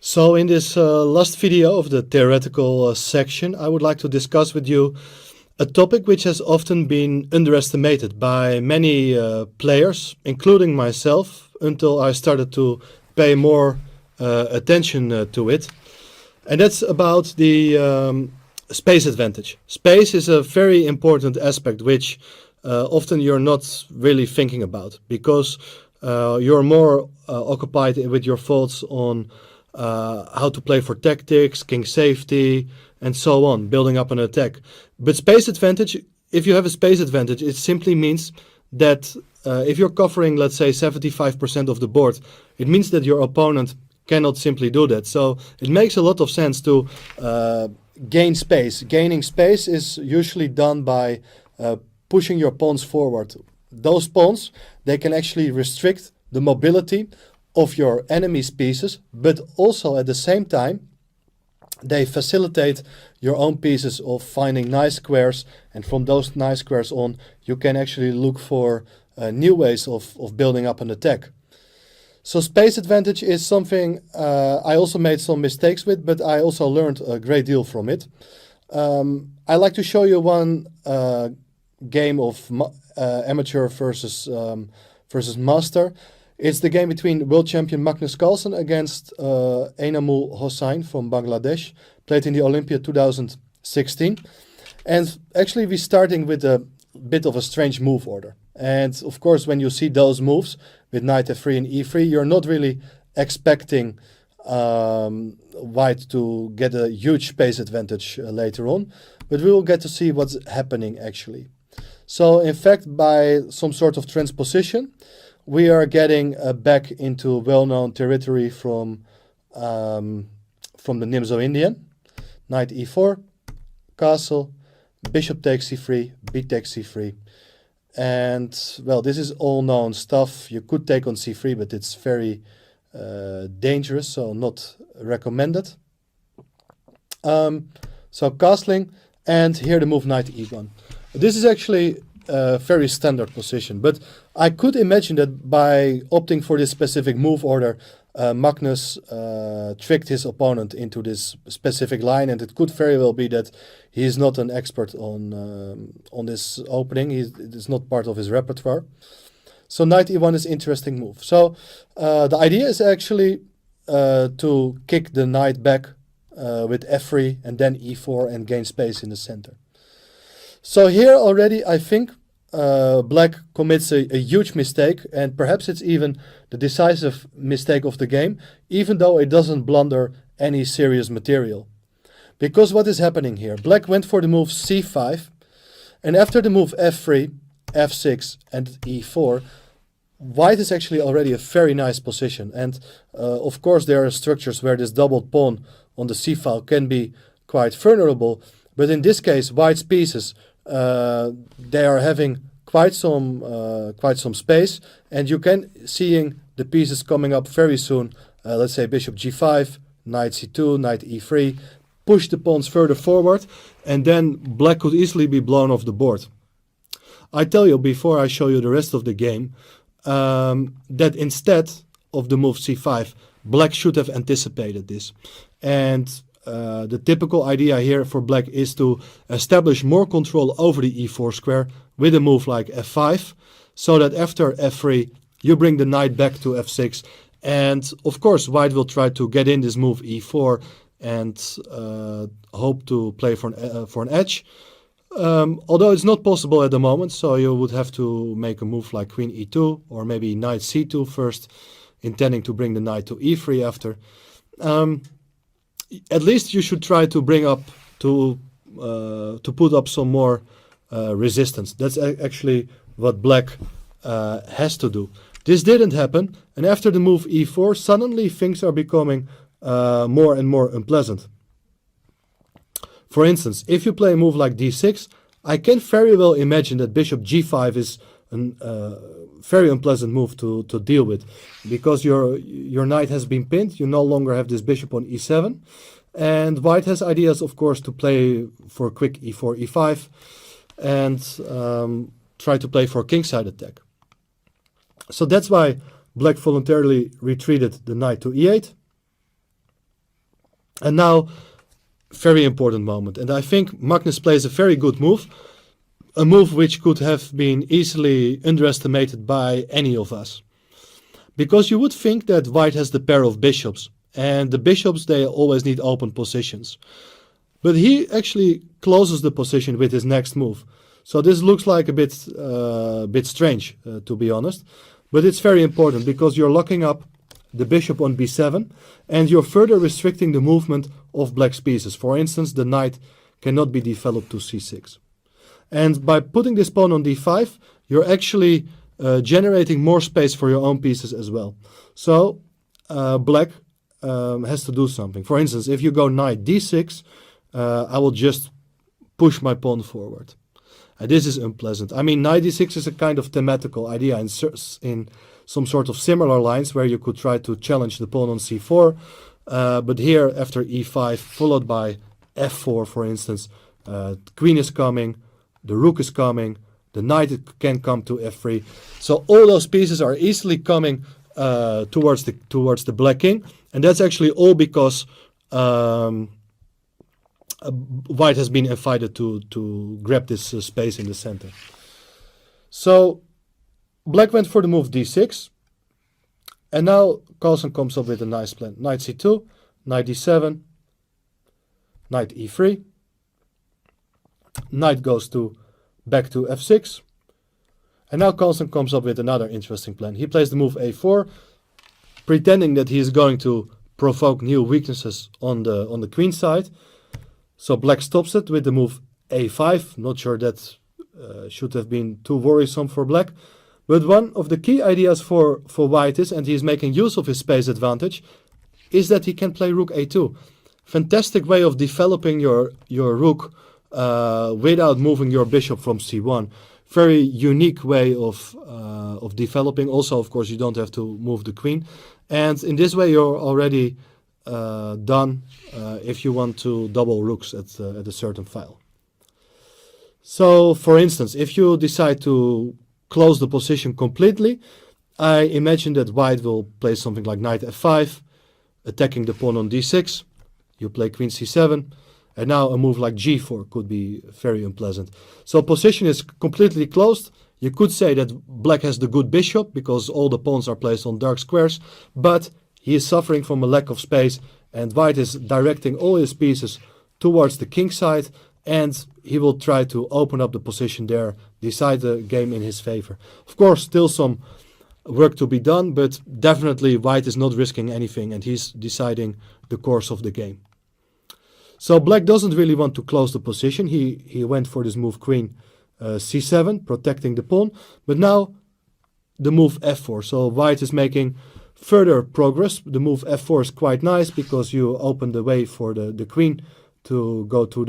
So in this last video of the theoretical section, I would like to discuss with you a topic which has often been underestimated by many players, including myself, until I started to pay more attention to it. And that's about the space advantage. Space is a very important aspect which often you're not really thinking about, because you're more occupied with your thoughts on how to play for tactics, king safety, and so on, building up an attack. But space advantage, if you have a space advantage, it simply means that if you're covering, let's say, 75% of the board, it means that your opponent cannot simply do that. So it makes a lot of sense to gain space. Gaining space is usually done by pushing your pawns forward. Those pawns, they can actually restrict the mobility of your enemy's pieces, but also at the same time they facilitate your own pieces of finding nice squares, and from those nice squares on you can actually look for new ways of building up an attack. So space advantage is something I also made some mistakes with, but I also learned a great deal from it. I like to show you one game of amateur versus master. It's the game between world champion Magnus Carlsen against Enamul Hossain from Bangladesh, played in the Olympia 2016. And actually we're starting with a bit of a strange move order. And of course, when you see those moves with knight f3 and e3, you're not really expecting white to get a huge space advantage later on, but we will get to see what's happening actually. So in fact, by some sort of transposition, we are getting back into well-known territory from the Nimzo-Indian. Knight e4, castle, bishop takes c3, b takes c3. And, well, this is all known stuff. You could take on c3, but it's very dangerous, so not recommended. So castling, and here the move knight e1. This is actually a very standard position, but I could imagine that by opting for this specific move order, Magnus tricked his opponent into this specific line, and it could very well be that he is not an expert on this opening. It is not part of his repertoire. So knight e1 is an interesting move. So the idea is actually to kick the knight back with f3 and then e4 and gain space in the center. So here already I think black commits a huge mistake, and perhaps it's even the decisive mistake of the game, even though it doesn't blunder any serious material. Because what is happening here? Black went for the move c5, and after the move f3, f6 and e4, white is actually already a very nice position. And of course there are structures where this doubled pawn on the c-file can be quite vulnerable, but in this case white's pieces, they are having quite some space, and you can seeing the pieces coming up very soon. Let's say bishop g5, knight c2, knight e3, push the pawns further forward, and then black could easily be blown off the board. I tell you before I show you the rest of the game that instead of the move c5, black should have anticipated this. And the typical idea here for black is to establish more control over the e4 square with a move like f5, so that after f3 you bring the knight back to f6, and of course white will try to get in this move e4 and hope to play for an edge, although it's not possible at the moment. So you would have to make a move like queen e2 or maybe knight c2 first, intending to bring the knight to e3 after. At least you should try to bring up to put up some more resistance. That's actually what black has to do. This didn't happen, and after the move e4, suddenly things are becoming more and more unpleasant. For instance, if you play a move like d6, I can very well imagine that bishop g5 is a very unpleasant move to deal with, because your knight has been pinned. You no longer have this bishop on e7, and white has ideas, of course, to play for a quick e4, e5, and try to play for a kingside attack. So that's why black voluntarily retreated the knight to e8. And now, very important moment. And I think Magnus plays a very good move. A move which could have been easily underestimated by any of us. Because you would think that white has the pair of bishops. And the bishops, they always need open positions. But he actually closes the position with his next move. So this looks like a bit strange, to be honest. But it's very important because you're locking up the bishop on b7 and you're further restricting the movement of black's pieces. For instance, the knight cannot be developed to c6. And by putting this pawn on d5, you're actually generating more space for your own pieces as well. So black has to do something. For instance, if you go knight d6, I will just push my pawn forward. And this is unpleasant. I mean, knight d6 is a kind of thematical idea in some sort of similar lines where you could try to challenge the pawn on c4. But here, after e5, followed by f4, for instance, the queen is coming, the rook is coming, the knight can come to f3. So all those pieces are easily coming towards the black king. And that's actually all because white has been invited to grab this space in the center. So black went for the move d6. And now Carlsen comes up with a nice plan. Knight c2, knight d7, knight e3. Knight goes back to f6. And now Carlsen comes up with another interesting plan. He plays the move a4, pretending that he is going to provoke new weaknesses on the queen side. So black stops it with the move a5. Not sure that should have been too worrisome for black. But one of the key ideas for white is, and he is making use of his space advantage, is that he can play rook a2. Fantastic way of developing your rook without moving your bishop from c1. Very unique way of developing. Also, of course, you don't have to move the queen. And in this way, you're already done if you want to double rooks at a certain file. So, for instance, if you decide to close the position completely, I imagine that white will play something like knight f5, attacking the pawn on d6. You play queen c7, and now a move like g4 could be very unpleasant. So position is completely closed. You could say that black has the good bishop because all the pawns are placed on dark squares, but he is suffering from a lack of space, and white is directing all his pieces towards the king side, and he will try to open up the position there, decide the game in his favor. Of course, still some work to be done, but definitely white is not risking anything, and he's deciding the course of the game. So black doesn't really want to close the position. He went for this move queen c7, protecting the pawn, but now the move f4. So white is making further progress. The move f4 is quite nice because you open the way for the queen to go to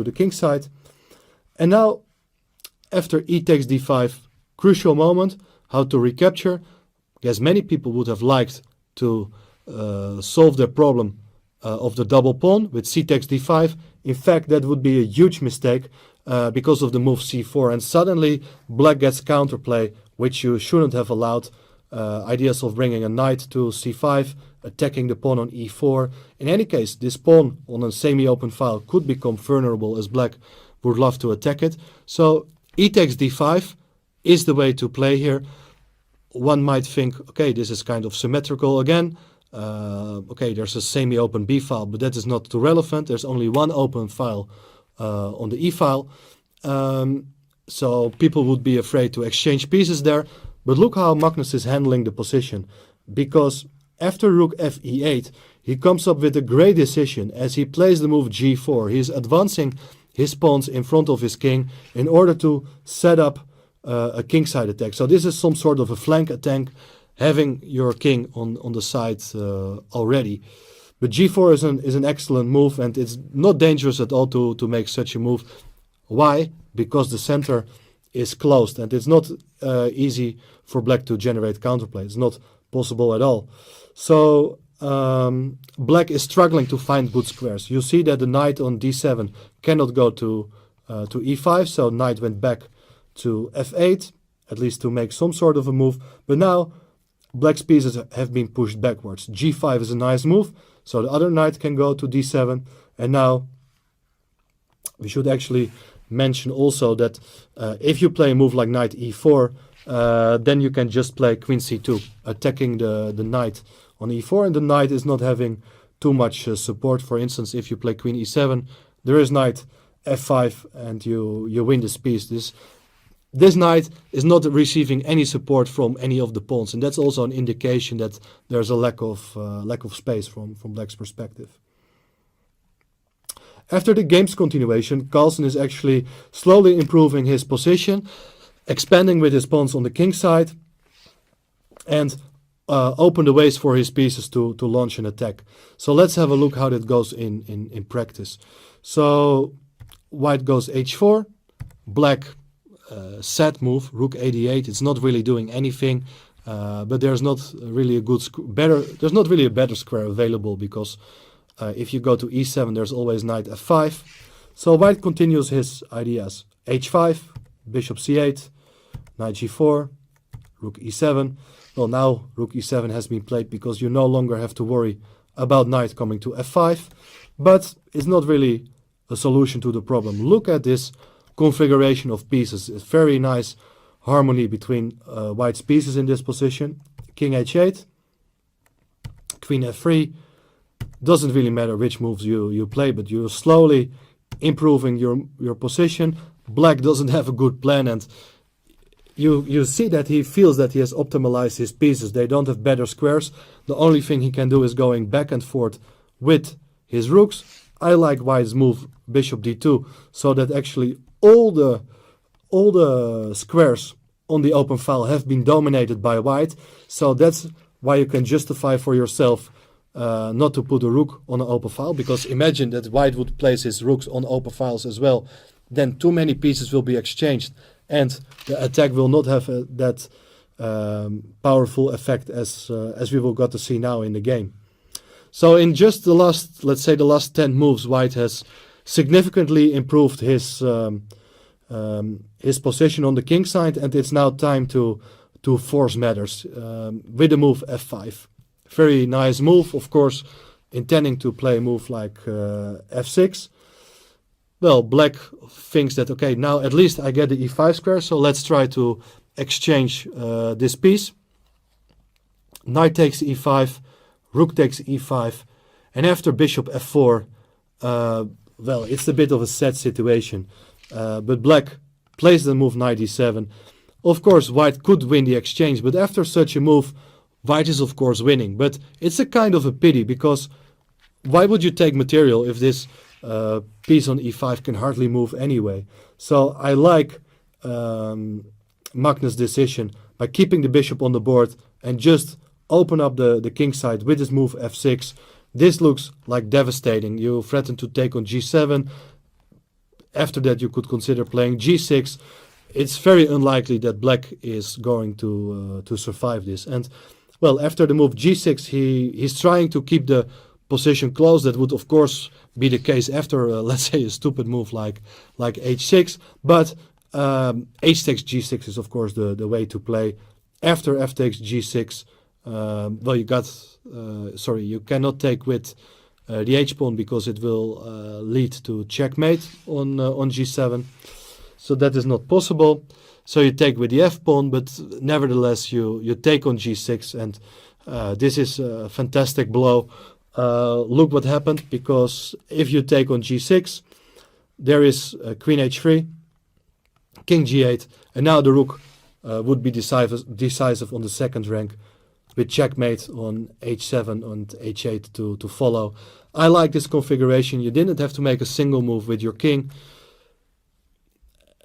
the king side. And now, after e takes d5, crucial moment, how to recapture. Yes, many people would have liked to solve their problem of the double pawn with c takes d5. In fact, that would be a huge mistake because of the move c4, and suddenly black gets counterplay, which you shouldn't have allowed. Ideas of bringing a knight to c5, attacking the pawn on e4. In any case, this pawn on a semi-open file could become vulnerable as black would love to attack it. So e takes d5 is the way to play here. One might think, okay, this is kind of symmetrical again. Okay, there's a semi-open b file, but that is not too relevant. There's only one open file on the e file. So people would be afraid to exchange pieces there. But look how Magnus is handling the position, because after rook f e8, he comes up with a great decision as he plays the move g4. He's advancing his pawns in front of his king in order to set up a kingside attack. So this is some sort of a flank attack, having your king on the side already. But g4 is an excellent move, and it's not dangerous at all to make such a move. Why? Because the center is closed, and it's not easy for black to generate counterplay. It's not possible at all. So black is struggling to find good squares. You see that the knight on d7 cannot go to e5, so knight went back to f8, at least to make some sort of a move. But now black's pieces have been pushed backwards. g5 is a nice move, so the other knight can go to d7. And now we should actually mention also that if you play a move like knight e4, then you can just play queen c2, attacking the knight on e4, and the knight is not having too much support. For instance, if you play queen e7, there is knight f5, and you win this piece. This knight is not receiving any support from any of the pawns, and that's also an indication that there's a lack of space from black's perspective. After the game's continuation, Carlsen is actually slowly improving his position, expanding with his pawns on the king side, and open the ways for his pieces to launch an attack. So let's have a look how that goes in practice. So white goes h4, black set move, rook a8. It's not really doing anything, but there's not really there's not really a better square available, because if you go to e7, there's always knight f5. So white continues his ideas. h5, bishop c8, knight g4, rook e7. Well, now rook e7 has been played because you no longer have to worry about knight coming to f5, but it's not really a solution to the problem. Look at this configuration of pieces. It's very nice harmony between white's pieces in this position. King h8, queen f3. Doesn't really matter which moves you play, but you're slowly improving your position. Black doesn't have a good plan, and you see that he feels that he has optimized his pieces. They don't have better squares. The only thing he can do is going back and forth with his rooks. I like white's move bishop d2, so that actually all the squares on the open file have been dominated by white. So that's why you can justify for yourself not to put a rook on an open file, because imagine that white would place his rooks on open files as well. Then too many pieces will be exchanged, and the attack will not have that powerful effect as we will got to see now in the game. So in just the last, let's say the last 10 moves, white has significantly improved his position on the king side, and it's now time to force matters with the move f5. Very nice move, of course, intending to play a move like f6. Well, black thinks that, okay, now at least I get the e5 square, so let's try to exchange this piece. Knight takes e5, rook takes e5, and after bishop f4, well, it's a bit of a sad situation. But black plays the move knight d7. Of course, white could win the exchange, but after such a move, white is of course winning. But it's a kind of a pity, because why would you take material if this piece on e5 can hardly move anyway? So I like Magnus' decision by keeping the bishop on the board and just open up the king side with his move f6. This looks like devastating. You threaten to take on g7. After that, you could consider playing g6. It's very unlikely that black is going to survive this. And well, after the move g6, he's trying to keep the position close. That would of course be the case after let's say a stupid move like h6. But h takes g6 is of course the way to play. After f takes g6, well, you cannot take with the h-pawn, because it will lead to checkmate on g7. So that is not possible. So you take with the f-pawn, but nevertheless you take on g6, and this is a fantastic blow. Look what happened, because if you take on g6, there is queen h3, king g8, and now the rook would be decisive on the second rank, with checkmate on h7 and h8 to follow. I like this configuration. You didn't have to make a single move with your king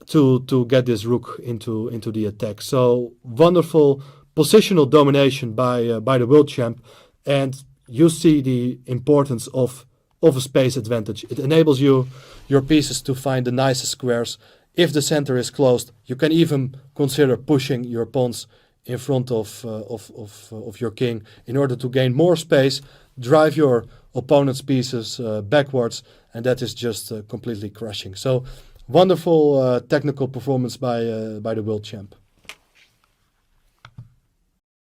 to get this rook into the attack. So wonderful positional domination by the world champ, and you see the importance of a space advantage. It enables your pieces to find the nicest squares. If the center is closed, you can even consider pushing your pawns in front of your king in order to gain more space, drive your opponent's pieces backwards, and that is just completely crushing. So wonderful technical performance by the world champ.